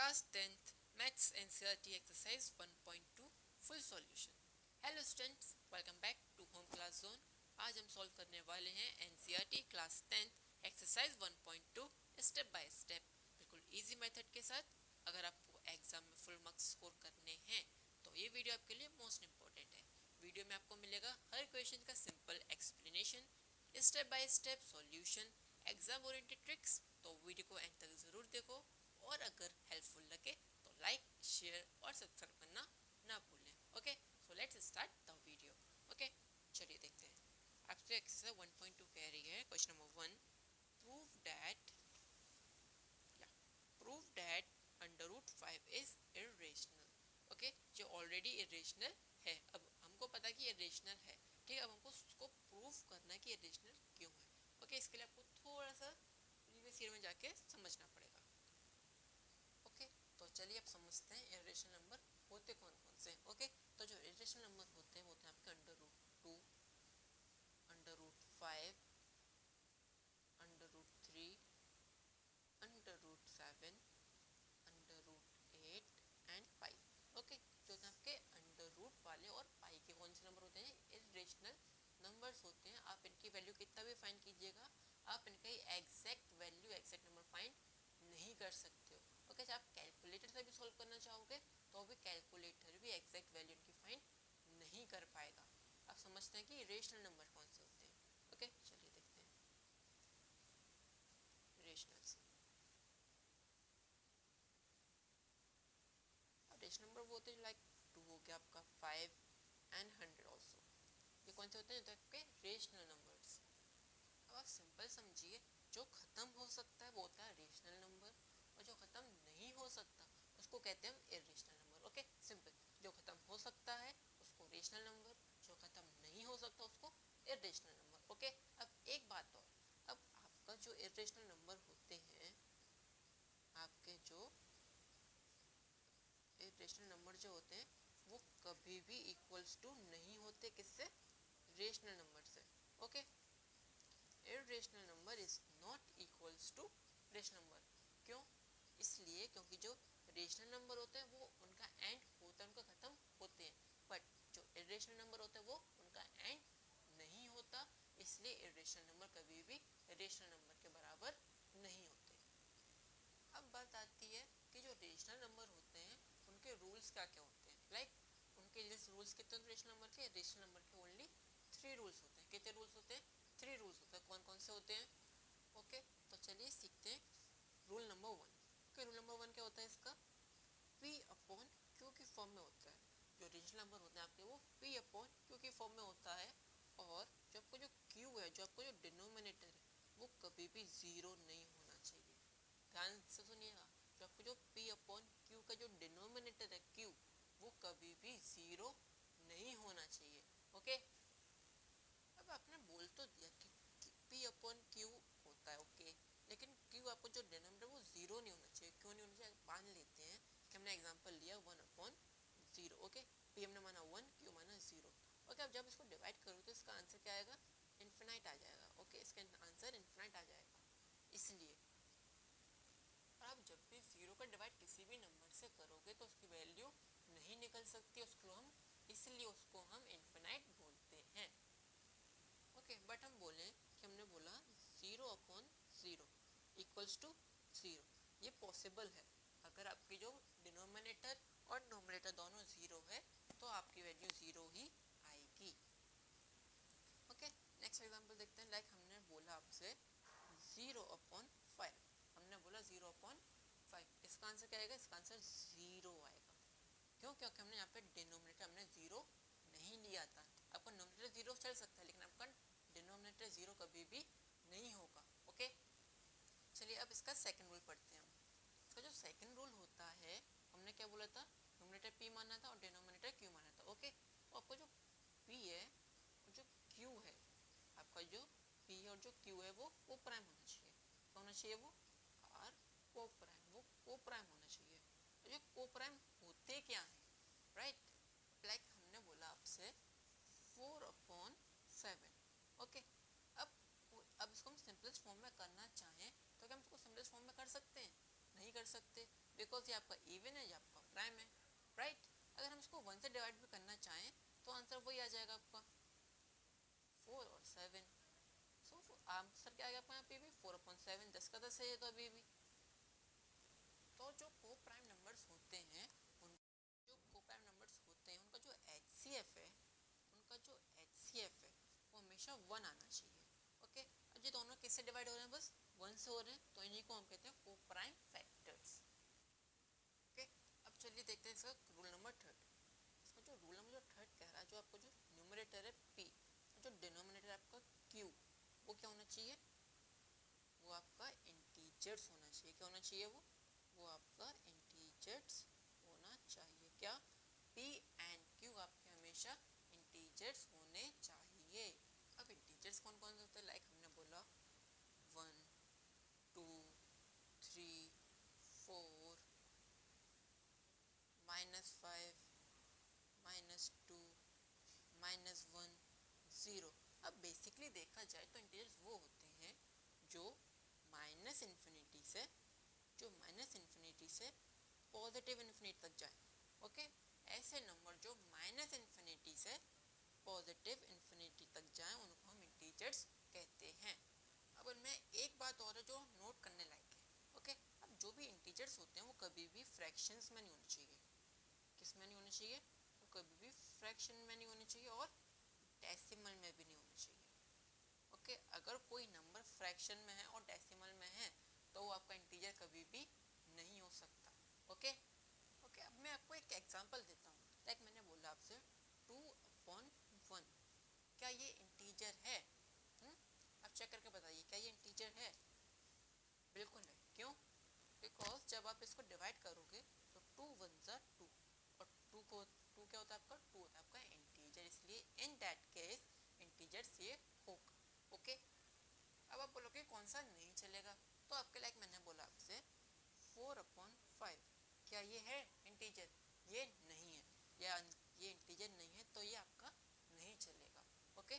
Class 10th maths NCERT exercise 1.2 full solution. Hello students, welcome back to home class zone. आज हम solve करने वाले हैं NCERT class 10th exercise 1.2 step by step, बिल्कुल easy method के साथ। अगर आपको एग्जाम में फुल मार्क्स स्कोर करने हैं तो ये वीडियो आपके लिए मोस्ट इंपॉर्टेंट है। वीडियो में आपको मिलेगा हर क्वेश्चन का simple explanation, step by step solution, exam oriented tricks. तो वीडियो को एंड तक जरूर देखो और अगर हेल्पफुल लगे तो लाइक, शेयर और सब्सक्राइब करना ना भूलें। Okay, so let's start the video. Okay, चलिए देखते हैं। आपसे एक्सरसाइज 1.2 कह रही है, question number 1, prove that under root 5 is irrational. Okay, जो ऑलरेडी इरेशनल है, अब हमको पता कि इरेशनल है, ठीक है। अब हमको उसको प्रूव करना है कि इरेशनल क्यों है। ओके, इसके लिए आपको थोड़ा सा प्रीवियस ईयर में जाके समझना पड़ेगा। ओके, तो चलिए अब समझते हैं इरेशनल नंबर होते कौन कौन से। ओके, तो जो इरेशनल नंबर होते हैं वो होते हैं आपके under root 2, under root 5, under root 3, under root 7, under root 8 and 5। Okay, जो होते हैं आपके अंडर रूट वाले और पाई के कौन से नंबर होते हैं, इरेशनल नंबर्स होते हैं। आप इनकी वैल्यू कितना भी फाइंड कीजिएगा, आप इनका exact value, exact number find नहीं कर सकते हो। ओके, आप कैलकुलेटर से भी सॉल्व करना चाहोगे तो भी कैलकुलेटर भी एग्जैक्ट वैल्यू इनकी फाइंड नहीं कर पाएगा। आप समझते हैं कि रेशनल नंबर कौन से होते हैं। ओके, चलिए देखते हैं रेशनल्स। रेशनल नंबर वो होते हैं लाइक 2 हो गया आपका, 5 एंड 100 ऑल्सो। ये कौन से होते हैं, जो आपके रेशनल नंबर्स। अब आप सिंपल समझिए, जो खत्म हो सकता है वो होता है रेशनल नंबर, और जो खत्म नहीं हो सकता उसको कहते हैं इरेशनल नंबर। Okay, simple. जो खत्म हो सकता है उसको रेशनल नंबर, जो खत्म नहीं हो सकता उसको इरेशनल नंबर। ओके, अब एक बात और, अब आपका जो इरेशनल नंबर होते हैं, आपके जो इरेशनल नंबर जो होते हैं वो कभी भी इक्वल्स टू नहीं होते, किससे, रेशनल नंबर से। Okay, irrational number is not equals to rational number. क्यों? इसलिए क्योंकि जो रेशनल नंबर होते हैं वो उनका एंड होता है, उनका खत्म होते हैं, बट जो इरेशनल नंबर होते हैं वो उनका एंड नहीं होता। इसलिए इरेशनल नंबर कभी भी रेशनल नंबर के बराबर नहीं होते। अब बात आती है कि जो रेशनल नंबर होते हैं उनके रूल्स क्या क्या होते हैं। लाइक उनके रूल्स कितने होते हैं रेशनल नंबर के, रेशनल नंबर के ओनली 3 रूल्स होते हैं। कितने रूल्स होते हैं, 3 रूल्स होते हैं। कौन कौन से होते हैं? ओके, तो चलिए सीखते हैं। Rule number 1। Okay, rule number 1 क्या होता है इसका, P अपॉन Q की फॉर्म में होता है। जो रेशनल नंबर होते हैं आपके वो P अपॉन Q की फॉर्म में होता है, और जो आपको जो Q है, जो आपको जो डिनोमिनेटर है, वो कभी भी 0 नहीं होना चाहिए। ध्यान से सुनिएगा, जो आपको जो P अपॉन Q का जो डिनोमिनेटर है Q, वो कभी भी 0 नहीं होना चाहिए। ओके, अब आपने बोल तो दिया कि P अपॉन Q होता है, ओके, लेकिन Q आपको जो डिनोमिनेटर वो 0 नहीं होना चाहिए। क्यों नहीं होना चाहिए, मान लेते हैं कि हमने एग्जांपल लिया 1 अपॉन 0। ओके, P हमने माना 1, Q माना 0। ओके, अब जब इसको डिवाइड करो तो इसका आंसर क्या आएगा, इन्फिनाइट आ जाएगा। ओके, इसका आंसर इन्फिनाइट आ जाएगा। इसलिए आप जब भी 0 का डिवाइड किसी भी नंबर से करोगे तो उसकी वैल्यू नहीं निकल सकती, उसको हम, इसलिए उसको हम इन्फिनाइट बोलते हैं। ओके, बट हम बोले कि हमने बोला 0 अपॉन 0 इक्वल्स टू 0, ये पॉसिबल है। अगर आपकी जो डिनोमिनेटर और नोमिनेटर दोनों 0 है तो आपकी वैल्यू 0 ही आएगी। ओके, नेक्स्ट एग्जांपल देखते हैं। लाइक हमने बोला आपसे 0 अपॉन 5, हमने बोला 0 अपॉन 5, इसका आंसर क्या आएगा, इसका आंसर 0 आएगा। क्यों? क्योंकि हमने यहाँ पे डिनोमिनेटर हमने 0 नहीं लिया था। आपका नोमिनेटर 0 चल सकता है, लेकिन आपका डिनोमिनेटर 0 कभी भी नहीं होगा। ओके, चलिए अब इसका सेकंड रूल पढ़ते हैं हम। इसका जो सेकंड रूल होता है, हमने क्या बोला था, नोमिनेटर P माना था और डिनोमिनेटर Q माना था। ओके, तो आपका जो P है और जो Q है, आपका जो P और जो Q है वो को प्राइम होना चाहिए। क्या होना चाहिए, वो R को प्राइम, वो को प्राइम होना चाहिए। तो जो को प्राइम होते क्या है, राइट, लाइक हमने बोला आपसे 4 अपॉन 7। ओके, अब इसको हम सिंपलेस्ट फॉर्म में करना चाहें तो क्या हम इसको सिंपलेस्ट फॉर्म में कर सकते हैं? नहीं कर सकते, बिकॉज ये आपका से डिवाइड भी करना चाहें तो आंसर वही आ जाएगा आपका 4 और 7। सो आंसर क्या आ गया आपका यहाँ पे भी 4/7, 10 का 10 है ये तो अभी भी। तो जो को प्राइम नंबर्स होते हैं उनका जो HCF है वो हमेशा 1 आना चाहिए। ओके, अब ये दोनों किससे डिवाइड हो रहे हैं, बस 1 से हो रहे हैं, तो इन्हीं को हम कहते हैं को प्राइम फैक्टर्स। ओके, अब चलिए देखते हैं इसका रूल नंबर थर्ड। इसका जो रूल नंबर थर्ड कह रहा है, जो आपको जो न्यूमरेटर है P, जो डिनोमिनेटर है आपका Q, वो क्या होना चाहिए, वो आपका इंटीजर्स होना चाहिए। क्या होना चाहिए, वो आपका इंटीजर्स होना चाहिए। क्या, P एंड Q आपके हमेशा इंटीजर्स होने चाहिए। अब इंटीजर्स कौन कौन से होते हैं, लाइक हमने बोला 1, 2, 3, 4, -5, -2, -1, 0। अब बेसिकली देखा जाए तो इंटीजर्स वो होते हैं जो माइनस इन्फिनिटी से पॉजिटिव इन्फिनिटी तक जाए। ओके, ऐसे नंबर जो माइनस इन्फिनिटी से पॉजिटिव इन्फिनिटी तक जाए उनको हम इंटीजर्स कहते हैं। अब उनमें एक बात और है जो नोट करने लायक है। ओके, अब जो भी इंटीजर्स होते हैं वो कभी भी फ्रैक्शंस में नहीं होने चाहिए। किस में नहीं होने चाहिए, वो कभी भी फ्रैक्शन में नहीं होने चाहिए और डेसिमल में भी नहीं होने चाहिए। ओके, अगर कोई नंबर फ्रैक्शन में है और डेसिमल में है तो वो आपका इंटीजर कभी भी नहीं हो सकता। ओके, अब मैं आपको एक एग्जांपल देता हूँ। लाइक मैंने बोला आपसे 2/1, क्या ये इंटीजर है? अब चेक करके बताइए, क्या ये इंटीजर है? बिल्कुल है। क्यों? बिकॉज जब आप इसको डिवाइड करोगे तो 2 1s are 2 और 2 क्या होता है आपका, 2 होता है आपका इंटीजर, इसलिए इन दैट केस इंटीजर्स ये होगा। ओके, अब आप बोलोगे कौन सा नहीं चलेगा, तो आपके लाइक मैंने बोला आपसे 4/5, क्या ये है इंटीजर? ये नहीं है, या ये इंटीजर नहीं है तो ये आपका नहीं चलेगा। ओके,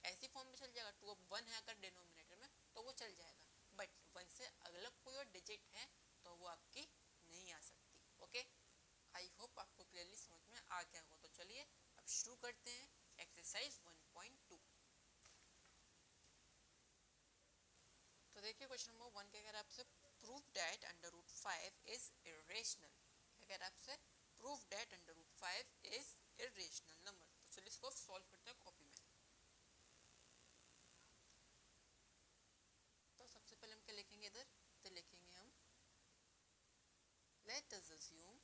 ऐसी फॉर्म में चल जाएगा, 2/1 है अगर डिनोमिनेटर में तो वो चल जाएगा, बट 1 से अलग कोई और डिजिट है तो वो आपकी नहीं आ सकती। ओके, आई होप आपको क्लियरली समझ में आ गया हो। तो चलिए अब शुरू करते हैं एक्सरसाइज 1.2। तो देखिए क्वेश्चन नंबर 1 क्या कह रहा है आपसे, प्रूव दैट √5 इज इरेशनल। क्या कह रहा है आपसे, prove that √5 is irrational number. तो चलिए इसको सॉल्व करते हैं कॉपी में। तो सबसे पहले हम क्या लिखेंगे, इधर तो लिखेंगे हम let us assume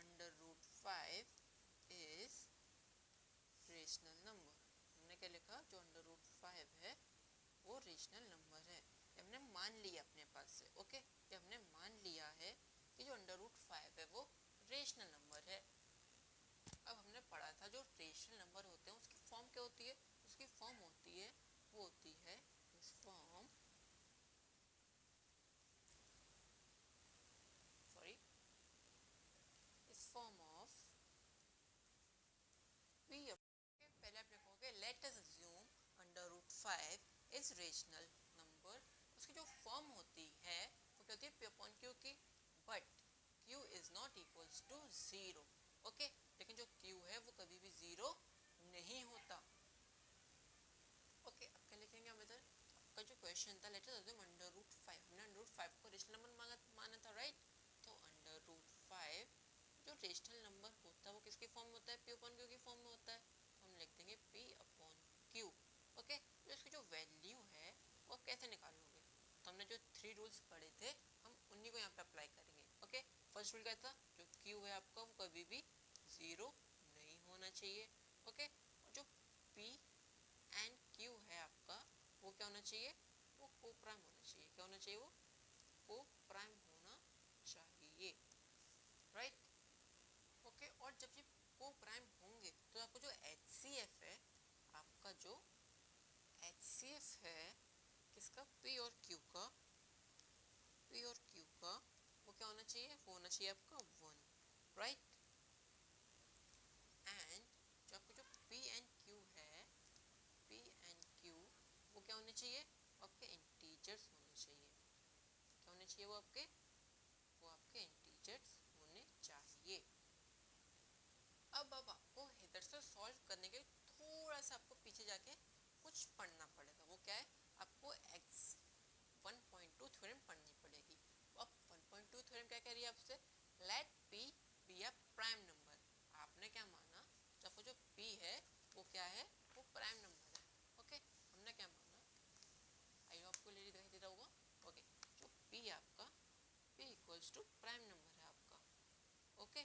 √5 is rational number. हमने क्या लिखा, जो √5 है वो रेशनल नंबर है। हमने मान लिया अपने पास से। ओके, जब हमने मान लिया है कि जो √5 है वो रेशनल नंबर है। अब हमने पढ़ा था जो रेशनल नंबर होते हैं उसकी फॉर्म क्या होती है, उसकी फॉर्म होती है वो होती है इस फॉर्म, सॉरी, इस फॉर्म ऑफ p। पहले आप लिखोगे let us assume √5 is rational number. उसकी जो फॉर्म होती है वो क्या होती है, p/q की, but q is not equals to 0। Okay, लेकिन जो q है वो कभी भी 0 नहीं होता। ओके, अब क्या लिखेंगे हम इधर, आपका जो क्वेश्चन था लेट अस अज्यूम √5, हमने √5 को रेशनल नंबर माना था, राइट? तो √5 जो रेशनल नंबर होता है वो किसकी फॉर्म में होता है, p/q की फॉर्म में होता है, तो हम लिख देंगे p/q। ओके, तो इसकी जो वैल्यू है वो कैसे निकालोगे, तो हमने जो 3 रूल्स पढ़े थे हम उन्हीं को यहाँ पे अप्लाई करेंगे। ओके, फर्स्ट रूल क्या था, जो q है आपका वो कभी भी 0 नहीं होना चाहिए। ओके, और जो p एंड q है आपका वो क्या होना चाहिए, वो को प्राइम होना चाहिए। क्या होना चाहिए, वो को प्राइम होना चाहिए, राइट? ओके, और जब ये को प्राइम होंगे तो आपको जो HCF है, आपका जो HCF है किसका, P और Q का, वो क्या होना चाहिए, वो होना चाहिए आपका 1, राइट? एंड जो आपको जो P एंड Q है, वो क्या होने चाहिए, आपके इंटीजर्स होने चाहिए। क्या होने चाहिए वो आपके इंटीजर्स होने चाहिए। अब आपको इधर से सॉल्व करने के लिए थोड़ा सा आपको पीछे जाके कुछ पढ़ना पड़ेगा। वो क्या है, आपको x 1.2 थ्योरम पढ़नी पड़ेगी। अब 1.2 थ्योरम क्या कह रही है आपसे, let p be a prime number. आपने क्या माना, तो आपको जो p है वो क्या है, वो प्राइम नंबर है। ओके, हमने क्या माना, आई होप आपको क्लियरली दिखाई दे रहा होगा। ओके, जो p आपका p equals to prime number है आपका। Okay,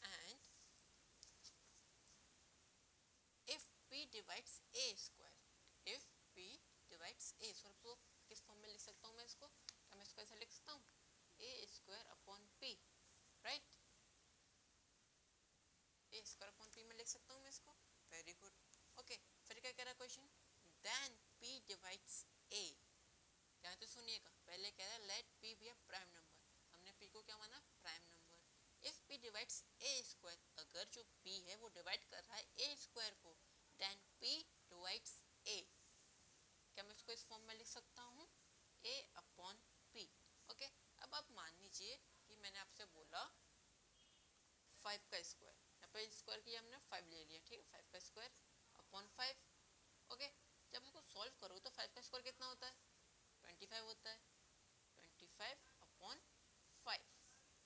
and if p divides a square, if p divides a square, तो किस फॉर्म में लिख सकता हूँ मैं इसको, क्या मैं इसको ऐसा लिख सकता हूँ, a square upon p, right, a square upon p में लिख सकता हूँ मैं इसको। Very good. ओके, फिर क्या कह रहा है question, then p divides a, ध्यान से सुनिएगा, पहले कह रहा है let p be a prime number, हमने p को क्या माना, prime number. if p divides a square, अगर जो p है वो डिवाइड कर रहा है a स्क्वायर को, then p divides a, क्या मैं इसको इस फॉर्म में लिख सकता हूँ, a अपॉन p। ओके, अब आप मान लीजिए कि मैंने आपसे बोला 5 का स्क्वायर, यहाँ पे स्क्वायर किया हमने 5 ले लिया, ठीक है, 5 का स्क्वायर अपॉन 5। ओके, जब इसको सॉल्व करो तो 5 का स्क्वायर कितना होता है, 25 होता है, 25 अपॉन 5।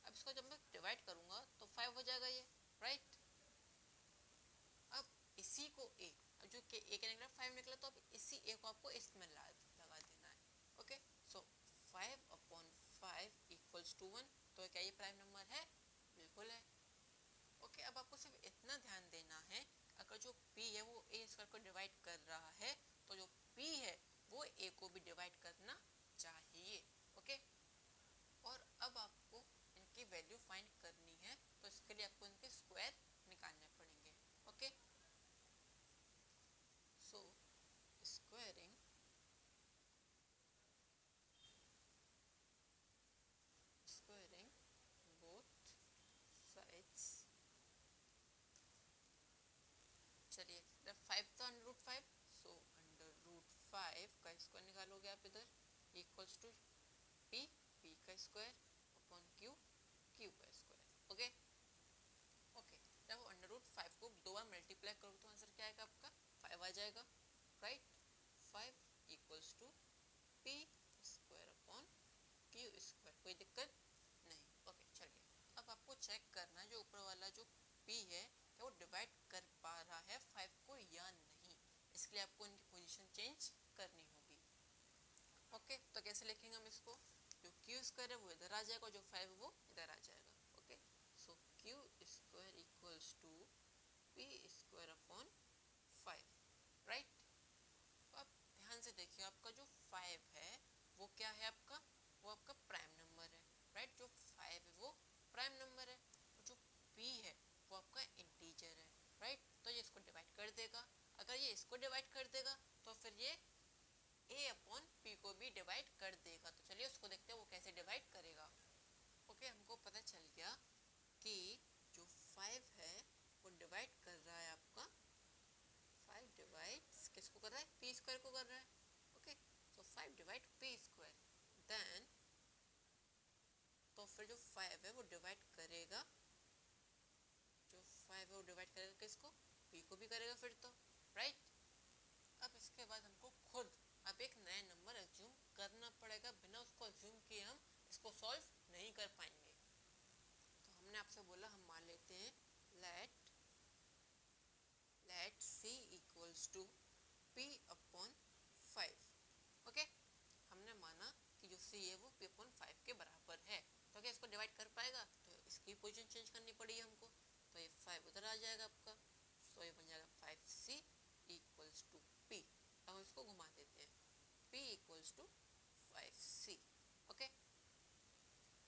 अब इसको जब मैं डिवाइड करूंगा तो 5 हो जाएगा ये, राइट। अब इसी को a, अब जो a के निकला 5 निकला, तो अब इसी a को आपको इसमें लगा देना है। Okay, so 5 upon 5 equals to 1, तो क्या ये प्राइम नंबर है, बिल्कुल है। ओके, अब आपको सिर्फ इतना ध्यान देना है, अगर जो p है वो a स्क्वायर को डिवाइड कर रहा है, तो जो p है वो a को भी डिवाइड करना चाहिए। ओके, और अब आपको इनकी वैल्यू फाइंड करनी है, तो इसके लिए आपको इनके स्क्वायर निकालने पड़ेंगे। Okay, so squaring both sides, चलिए 5 तो under root 5, so under root 5 का स्क्वायर निकालोगे आप इधर, इक्वल्स टू p का स्क्वायर अपॉन q का स्क्वायर। ओके, ओके, जब अंडर रूट 5 को दो बार मल्टीप्लाई करोगे तो आंसर क्या आएगा आपका, 5 आ जाएगा, right. 5 equals to p square upon q square, कोई दिक्कत नहीं। ओके, चलिए अब आपको चेक करना है जो ऊपर वाला जो p है क्या वो डिवाइड कर पा रहा है 5 को या नहीं, इसके लिए आपको इनकी पोजीशन चेंज करनी होगी। ओके, तो कैसे लिखेंगे हम इसको, जो q स्क्वायर है वो इधर आ जाएगा, जो 5 है वो इधर आ जाएगा। Okay, so q square equals to p square upon 5, right. तो आप ध्यान से देखिए, आपका जो 5 है वो क्या है आपका, वो आपका प्राइम नंबर है, राइट। जो 5 है वो प्राइम नंबर है, और जो p है वो आपका इंटीजर है, राइट। तो ये इसको डिवाइड कर देगा, अगर ये इसको डिवाइड कर देगा तो फिर ये a अपॉन p को भी डिवाइड कर देगा। तो चलिए उसको देखते हैं वो कैसे डिवाइड करेगा। ओके, हमको पता चल गया कि जो 5 है वो डिवाइड कर रहा है आपका, 5 डिवाइड्स किसको कर रहा है, p स्क्वायर को कर रहा है। Okay, so 5 divide p square, then तो फिर जो 5 है वो डिवाइड करेगा, जो 5 है वो डिवाइड करेगा किसको, p को भी करेगा फिर तो, राइट। अब इसके बाद हमको खुद अब एक नया नंबर अज्यूम करना पड़ेगा, बिना उसको अज्यूम किए हम इसको सॉल्व नहीं कर पाएंगे। तो हमने आपसे बोला हम मान लेते हैं let c equals to p upon 5। Okay, हमने माना कि जो c है वो p अपॉन 5 के बराबर है, तो क्या इसको डिवाइड कर पाएगा, तो इसकी पोजीशन चेंज करनी पड़ेगी हमको, तो ये 5 उधर आ जाएगा आपका, तो ये बन जाएगा 5c इक्वल्स टू p। अब हम इसको घुमा देते हैं, p equals to 5c। Okay,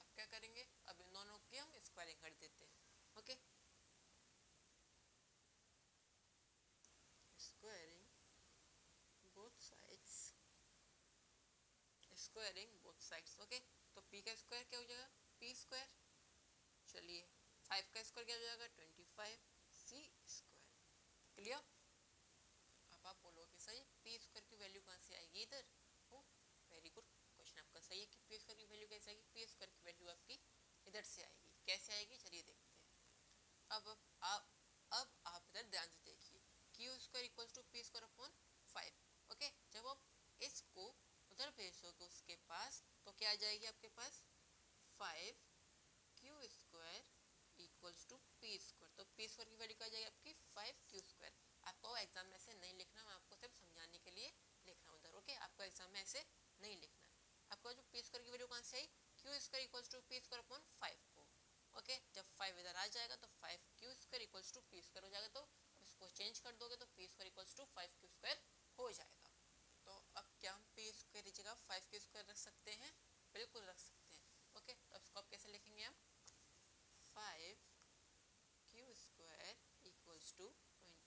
अब क्या करेंगे, अब इन दोनों की हम स्क्वायरिंग कर देते हैं। Okay, squaring both sides, squaring both sides. Okay, तो p का स्क्वायर क्या हो जाएगा, p स्क्वायर, चलिए 5 का स्क्वायर क्या हो जाएगा, 25c स्क्वायर। क्लियर। अब आप बोलोगे सही p स्क्वायर की वैल्यू कहाँ से आएगी इधर, ओ वेरी गुड, क्वेश्चन आपका सही है कि p से आएगी, पी स्क्वायर की वैल्यू आपकी इधर से आएगी। कैसे आएगी चलिए देखते हैं। अब आप इधर ध्यान से देखिए, Q square equals to P square upon 5। Okay, जब आप इसको उधर भेजोगे उसके पास तो क्या आ जाएगी आपके पास 5 Q square equals to P square. तो पी स्क्वायर की वैल्यू क्या आ जाएगी आपकी 5 क्यू स्क्वायर। आपको एग्जाम में ऐसे नहीं लिखना, मैं आपको सिर्फ समझाने के लिए लिख रहा हूँ उधर। ओके, आपको एग्जाम में ऐसे नहीं लिखना है। आपको जो पी स्क्वायर की वैल्यू कहाँ से आई, Q square equals to P square upon 5 को। ओके, जब 5 इधर आ जाएगा तो 5 Q square equals to P square हो जाएगा। तो अब इसको चेंज कर दोगे तो P square equals to 5 Q square हो जाएगा। तो अब क्या हम पी स्क्वायर की जगह 5 क्यू स्क्वायर रख सकते हैं? बिल्कुल रख सकते हैं। ओके, तो अब इसको आप कैसे लिखेंगे हम 5 Q square equals to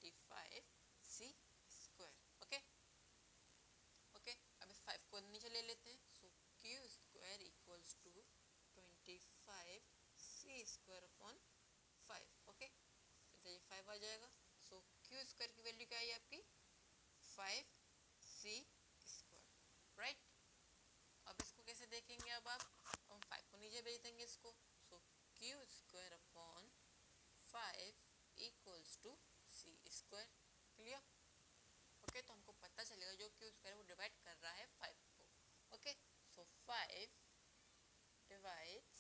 25 C square. Okay okay, अब इस 5 को नीचे ले लेते हैं। So Q square equals to 25 C square upon 5। Okay, तो ये 5 आ जाएगा। सो क्यू स्क्वायर की वैल्यू क्या है आपकी 5 सी स्क्वायर, राइट। अब इसको कैसे देखेंगे, अब हम 5 को नीचे भेज देंगे इसको। So Q square upon 5 equals to C square. Clear? Okay, तो हमको पता चलेगा जो क्यू स्क्वायर वो डिवाइड कर रहा है 5 को। Okay, so 5 divides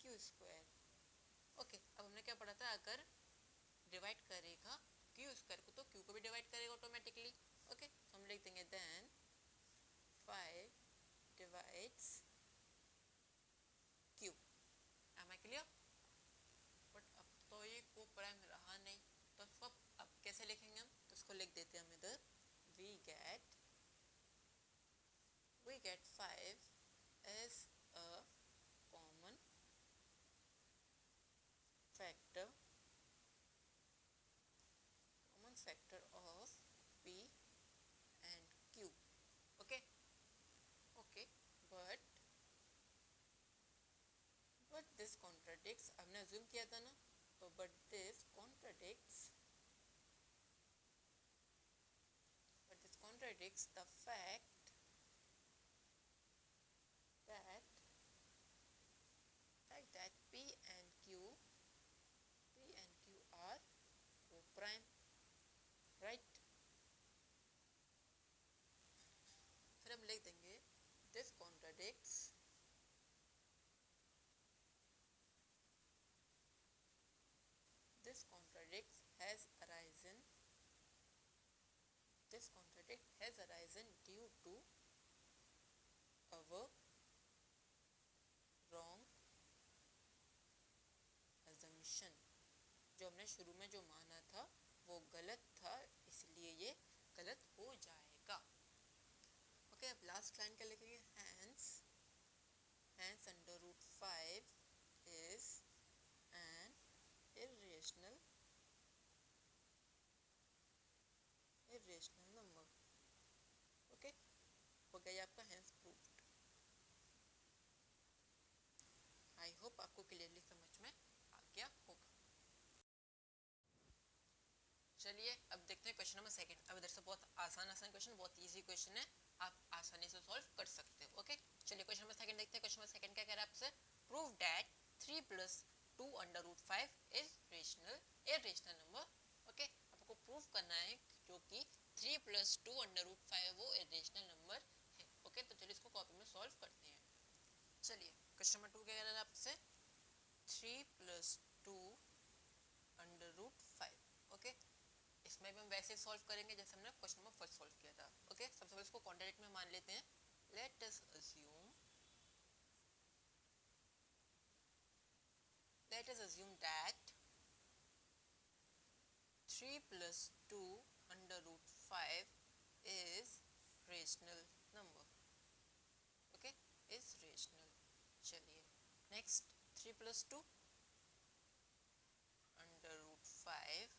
Q square. Okay, अब हमने क्या पढ़ा था, अगर डिवाइड करेगा क्यू स्क्वायर को तो क्यू को भी डिवाइड करेगा ऑटोमेटिकली। ओके, तो हम लिख देंगे then 5 divides Q. Am I clear? But अब तो ये को प्राइम रहा नहीं, तो इसको अब कैसे लिखेंगे हम, तो इसको लिख देते हैं हम इधर we get 5 as a common factor of p and q. okay okay, but this contradicts, हमने assume किया था ना, तो but this contradicts the fact that P and Q are co-prime, right? फिर हम लिख देंगे this contradicts has arisen due to our wrong assumption। जो हमने शुरू में जो माना था वो गलत था, इसलिए ये गलत हो जाएगा। ओके, अब लास्ट लाइन क्या लिखेंगे, hence under root 5 is an irrational number। Okay, हो गया आपका hence proved। आई होप आपको क्लियरली समझ में आ गया होगा। चलिए अब देखते हैं क्वेश्चन नंबर सेकंड। अब इधर से बहुत आसान क्वेश्चन, बहुत इजी क्वेश्चन है, आप आसानी से सॉल्व कर सकते हो। ओके, चलिए क्वेश्चन नंबर सेकंड देखते हैं। क्वेश्चन नंबर सेकंड क्या कह रहा है आपसे, prove that 3 + 2 under root 5 is irrational number. Okay, आपको प्रूव करना है जो कि 3 + 2 अंडर रूट 5 वो इरेशनल नंबर है। ओके, तो चलिए इसको कॉपी में सॉल्व करते हैं। चलिए क्वेश्चन नंबर 2 क्या कह रहा है आपसे, 3 + 2 अंडर रूट 5। ओके, इसमें भी हम वैसे सॉल्व करेंगे जैसे हमने क्वेश्चन नंबर फर्स्ट सॉल्व किया था। ओके, सबसे पहले इसको कॉन्ट्रैक्ट में मान लेते हैं। Let us assume that 3 + 2 under root 5 is rational number। Okay, is rational। चलिए next, 3 + 2 under root 5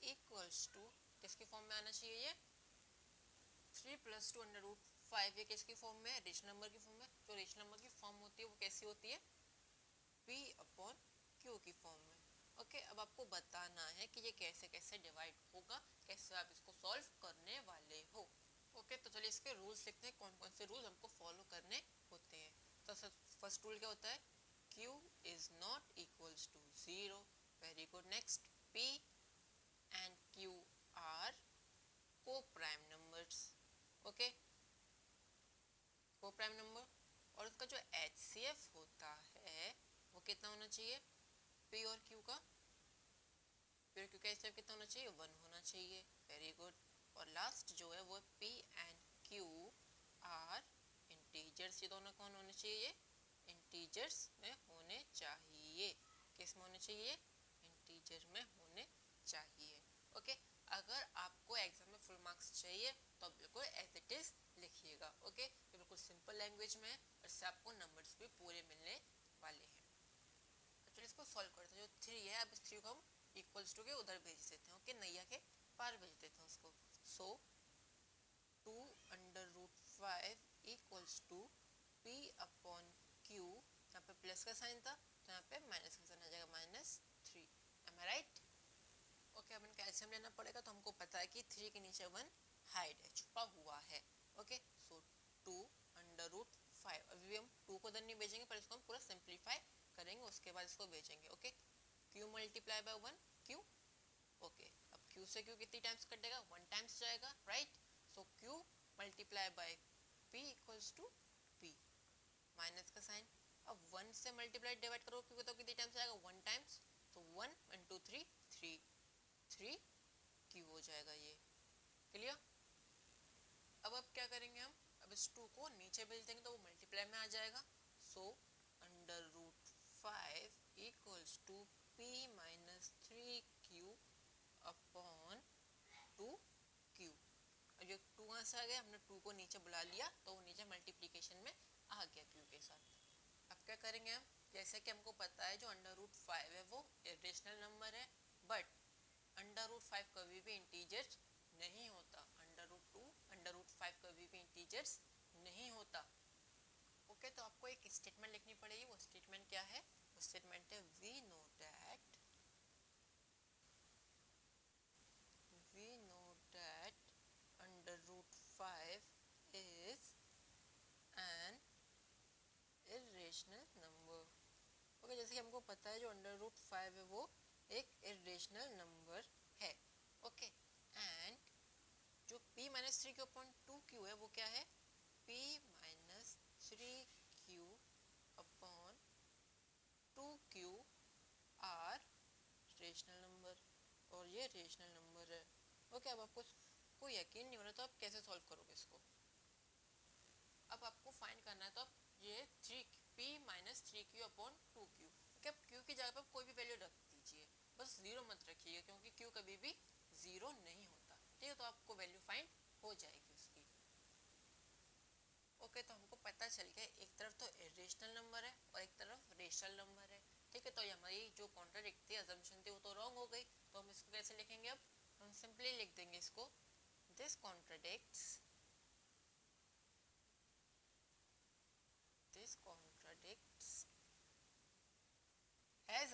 equals to, किसकी फॉर्म में आना चाहिए ये, 3 + 2 अंडर रूट 5, ये किसकी फॉर्म में है, रेशनल नंबर की फॉर्म में। जो रेशनल नंबर की फॉर्म होती है वो कैसी होती है, P अपॉन Q की फॉर्म में। ओके, अब आपको बताना है कि ये कैसे कैसे डिवाइड होगा, कैसे आप इसको सॉल्व करने वाले हो। ओके, तो चलिए इसके रूल्स लिखते हैं, कौन कौन से रूल्स हमको फॉलो करने फर्स्ट रूल क्या होता है, q is not equals to 0. Very good. Next, p and q are coprime numbers. Okay, coprime number. और उसका जो HCF होता है वो कितना होना चाहिए, p और q का, p और q का HCF कितना होना चाहिए, 1 होना चाहिए. Very good. और लास्ट जो है वो p and q are integers. ये दोनों कौन होने चाहिए, इंटीजर्स में होने चाहिए. किस में होने चाहिए, इंटीजर में होने चाहिए. ओके, अगर आपको एग्जाम में फुल मार्क्स चाहिए तो आप बिल्कुल एज इट इज लिखिएगा. ओके, ये बिल्कुल सिंपल लैंग्वेज में है और इससे आपको नंबर्स भी पूरे मिलने वाले हैं. तो चलिए इसको सॉल्व करते हैं. जो 3 है, अब इस 3 को हम इक्वल्स टू के उधर भेज देते हैं. ओके, नैया के पार भेज देते हैं उसको. So 2 under root 5 equals to p upon q. यहाँ पे प्लस का साइन था तो यहाँ पे माइनस का साइन आ जाएगा, -3. एम आई राइट? ओके, अब कैल्शियम लेना पड़ेगा. तो हमको पता है कि 3 के नीचे 1 हाइड है, छुपा हुआ है. ओके, सो 2 अंडर रूट 5. अभी भी हम 2 को इधर नहीं भेजेंगे पर इसको हम पूरा सिंप्लीफाई करेंगे, उसके बाद इसको भेजेंगे. Okay, q multiply by 1 q. Okay, अब q से q कितनी टाइम्स कट जाएगा, 1 टाइम्स जाएगा, right. So q multiply by p equals to p. Minus का साइन. अब 1 से मल्टीप्लाई डिवाइड करो q को तो कितनी टाइम्स आएगा, 1 टाइम्स. तो 1 इंटू 3 3 q हो जाएगा. ये क्लियर. अब क्या करेंगे हम, अब इस 2 को नीचे भेज देंगे तो वो मल्टीप्लाई में आ जाएगा. So under root 5 equals to p minus 3q upon 2q. अब ये 2 कहाँ से आ गया, हमने 2 को नीचे बुला लिया तो वो नीचे मल्टीप्लिकेशन में आ गया q के साथ. अब क्या करेंगे हम, जैसे कि हमको पता है जो अंडर रूट 5 है वो इरेशनल नंबर है, बट अंडर रूट 5 कभी भी इंटीजर्स नहीं होता. अंडर रूट 2 अंडर रूट 5 कभी भी इंटीजर्स नहीं होता. ओके, तो आपको एक स्टेटमेंट लिखनी पड़ेगी. वो स्टेटमेंट क्या है, वो स्टेटमेंट है we know that under root 5 is an irrational number. Okay, जैसे कि हमको पता है जो अंडर रूट 5 है वो एक इरेशनल नंबर है. ओके, एंड जो p minus 3 q upon 2q है वो क्या है, p minus 3q upon 2q are rational number, और ये रेशनल नंबर है. ओके, अब आपको कोई यकीन नहीं हो रहा तो आप कैसे सॉल्व करोगे इसको. अब आपको फाइंड करना है तो आप ये 3p minus 3q upon 2q. Okay, अब q की जगह पर कोई भी वैल्यू रख दीजिए, बस 0 मत रखिएगा क्योंकि q कभी भी 0 नहीं होता. ठीक है, तो आपको वैल्यू फाइंड हो जाएगी उसकी. ओके, तो हमको पता चल गया एक तरफ तो इरेशनल नंबर है और एक तरफ रेशनल नंबर है. ठीक है, तो ये हमारी जो कॉन्ट्राडिक्ट थी, अजम्पशन थी, वो तो रॉन्ग हो गई. तो हम इसको कैसे लिखेंगे, अब हम सिंपली लिख देंगे इसको, this contradicts has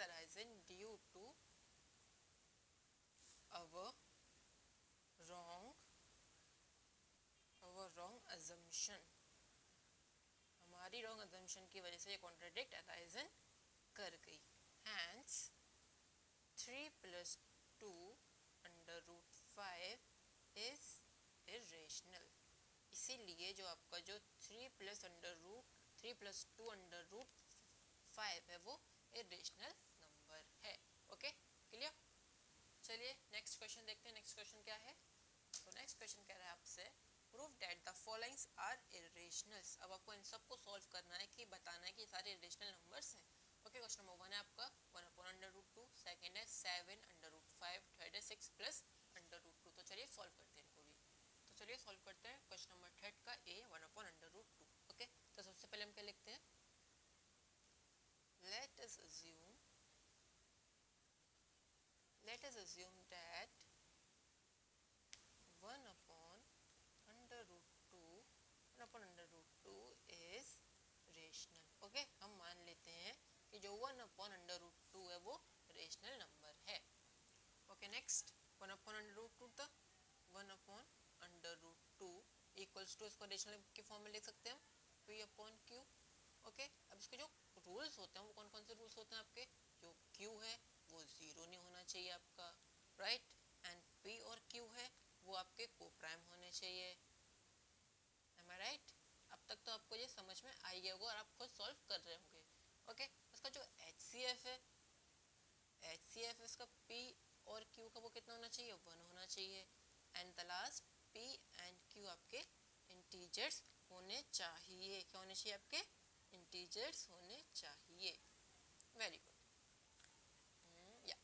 arisen due to our wrong assumption. हमारी रॉन्ग assumption की वजह से ये कॉन्ट्राडिक्ट अराइजन कर गई. Hence 3 plus 2 under root 5 is irrational. इसीलिए जो आपका जो 3 plus 2 under root 5 है वो इरेशनल नंबर है. Okay, clear. चलिए नेक्स्ट क्वेश्चन देखते हैं. नेक्स्ट क्वेश्चन क्या है, तो नेक्स्ट क्वेश्चन कह रहा है आपसे prove that the followings are irrationals. अब आपको इन सब को सॉल्व करना है कि बताना है कि ये सारे इरेशनल नंबर्स हैं. ओके, क्वेश्चन नंबर 1 है आपका 1 अपॉन अंडर रूट 2, सेकेंड है 7 अंडर रूट 5, थर्ड है 6 प्लस अंडर रूट 2. तो चलिए सॉल्व करते हैं इनको भी. तो चलिए सॉल्व करते हैं क्वेश्चन नंबर थर्ड का a 1 upon under root 2. Okay, तो सबसे पहले हम क्या लिखते हैं, let us assume that 1 upon under root 2 is rational. Okay, हम मान लेते हैं कि जो 1 upon under root 2 है वो रेशनल नंबर है. Okay, next 1 upon under root 2 था 1 upon under root 2 equals to, इसको रेशनल के फॉर्म में लिख सकते हैं हम, पी अपॉन क्यू। ओके, अब इसके जो रूल्स होते हैं वो कौन कौन से रूल्स होते हैं आपके, जो क्यू है वो जीरो नहीं होना चाहिए आपका, राइट, एंड पी और क्यू है वो आपके को प्राइम होने चाहिए। एम आई राइट? अब तक तो आपको ये समझ में आ गया होगा और आप खुद सॉल्व कर रहे होंगे। ओके, इसका जो HCF है, HCF इसका P और Q का वो कितना होना चाहिए, 1 होना चाहिए, and the last P and Q आपके इंटीजर्स होने चाहिए। क्या होने चाहिए आपके, इंटीजर्स होने चाहिए। Very good. या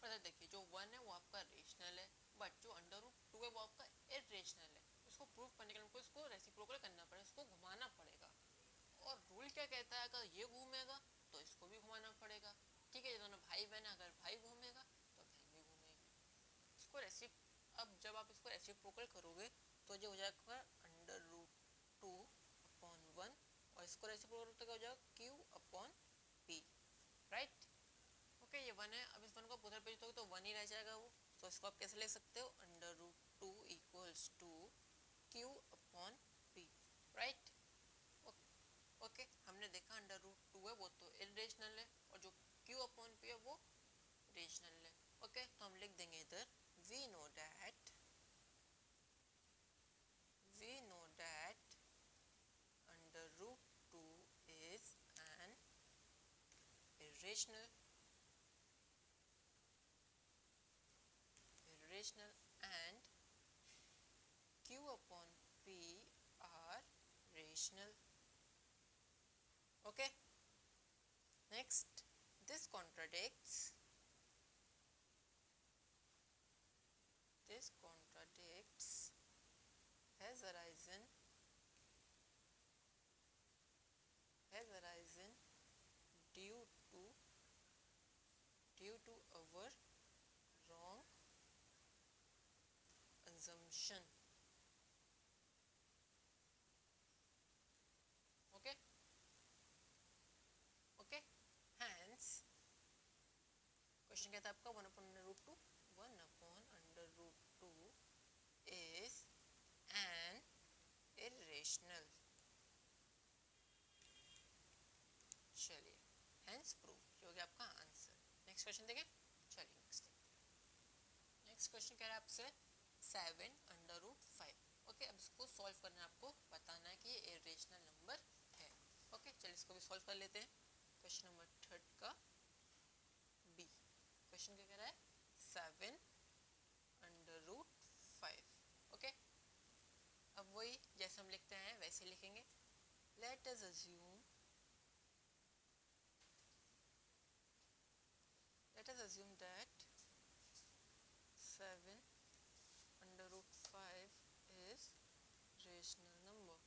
मतलब देखिए जो 1 है वो आपका रेशनल है, बट जो अंडर रूट 2 है वो आपका इरेशनल है। इसको प्रूव करने के लिए हमको इसको रेसिप्रोकल करना पड़ेगा, इसको घुमाना पड़ेगा। और रूल क्या कहता है, अगर ये घूमेगा तो इसको भी घुमाना पड़ेगा। ठीक है, ये दोनों भाई बहन, अगर भाई घूमेगा तो बहन भी घूमेगी। इसको अब जब आप इसको रेसिप्रोकल करोगे तो जो हो जाएगा अंडर रूट 2 अपॉन 1, और इसको रेसिप्रोकल तो क्या हो जाएगा, Q upon P, right. Okay, ये 1 है, अब इस 1 को उधर भेज दोगे तो 1 ही रह जाएगा वो, तो इसको आप कैसे लिख सकते हो, under root 2 equals to Q upon P, right. Okay, हमने देखा अंडर रूट 2 है वो तो इरेशनल है, और जो क्यू अपॉन पी है वो रेशनल है। ओके, तो हम लिख देंगे इधर we know that under root 2 is an irrational and q upon p are rational. Okay, next, this contradicts has arisen due to our wrong assumption. Okay, okay, hence question कहता है आपका 1 upon under root 2 is an irrational. चलिए, hence proof जो हो गया आपका answer. Next question देखें। चलिए नेक्स्ट क्वेश्चन कह रहा है आपसे 7 अंडर रूट 5। ओके, अब इसको सॉल्व करना है, आपको बताना है कि ये इरेशनल नंबर है। ओके, चलिए इसको भी सॉल्व कर लेते हैं। क्वेश्चन नंबर 3 का बी, क्वेश्चन क्या कह रहा है, 7 अंडर रूट 5। ओके, अब वही जैसे हम लिखते हैं वैसे लिखेंगे। Let us assume that 7 under root 5 is rational number,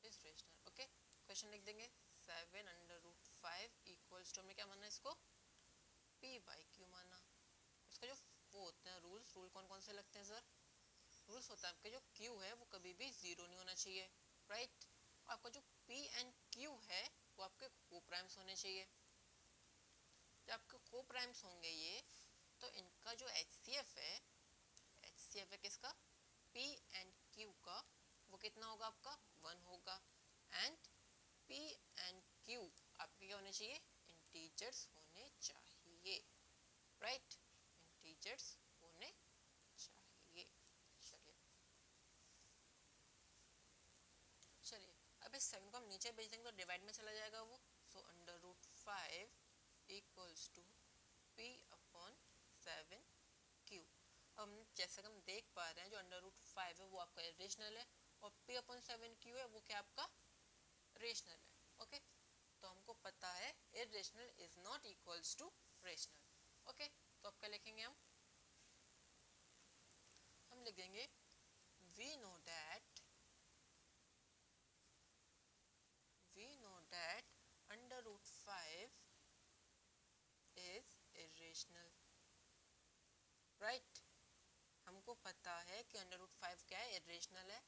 is rational. Okay, question लिख देंगे 7 अंडर रूट 5 इक्वल्स टू, हमने क्या माना इसको, p बाई क्यू माना। इसका जो वो होते हैं रूल कौन कौन से लगते हैं सर, रूल्स होता है आपके जो q है वो कभी भी जीरो नहीं होना चाहिए, राइट। आपका जो p एंड q है वो आपके को प्राइम्स होने चाहिए। जब आपके को प्राइम्स होंगे ये, तो इनका जो HCF है किसका, P एंड Q का, वो कितना होगा आपका 1 होगा, एंड P एंड Q आपके क्या होने चाहिए, इंटीजर्स होने चाहिए, राइट, इंटीजर्स होने चाहिए। चलिए अब इस 7 को हम नीचे भेज देंगे तो डिवाइड में चला जाएगा वो, so under root 5 equals to p upon 7q। अब जैसे हम देख पा रहे हैं जो अंडर रूट 5 है वो आपका रेशनल है, और p अपॉन 7q है वो क्या आपका रेशनल है। ओके, तो हमको पता है irrational is not equals to rational. Okay, तो अब क्या लिखेंगे हम लिख देंगे we know that under root 5 is irrational, right। हमको पता है कि अंडर रूट 5 क्या है, इरेशनल है,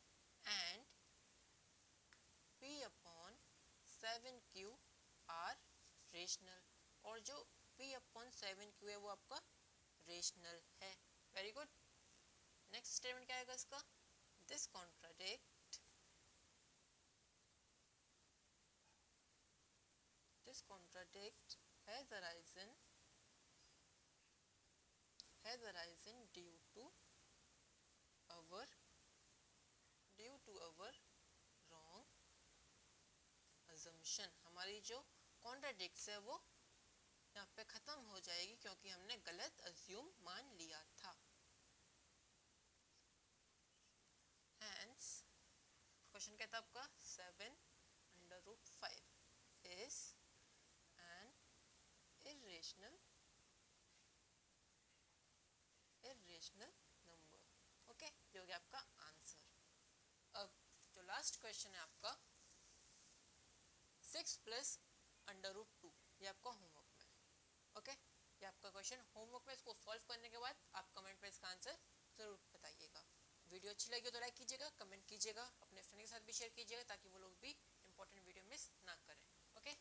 and p upon 7q are rational, और जो p अपॉन 7q है वो आपका रेशनल है। Very good. नेक्स्ट स्टेटमेंट क्या आएगा इसका, this contradict has arisen due to our wrong assumption. हमारी जो कॉन्ट्राडिक्ट्स है वो यहाँ पे खत्म हो जाएगी क्योंकि हमने गलत अज्यूम मान लिया था. Hence क्वेश्चन कहता है आपका 7/5 is an irrational number. Okay, ये हो गया आपका आंसर. अब जो लास्ट क्वेश्चन है आपका 6 + √2, ये आपका होमवर्क में. ओके, ये आपका क्वेश्चन होमवर्क में. इसको सॉल्व करने के बाद आप कमेंट में इसका आंसर जरूर बताइएगा. वीडियो अच्छी लगी तो लाइक कीजिएगा, कमेंट कीजिएगा, अपने फ्रेंड के साथ भी शेयर कीजिएगा ताकि वो लोग भी इंपॉर्टेंट वीडियो मिस ना करें. ओके.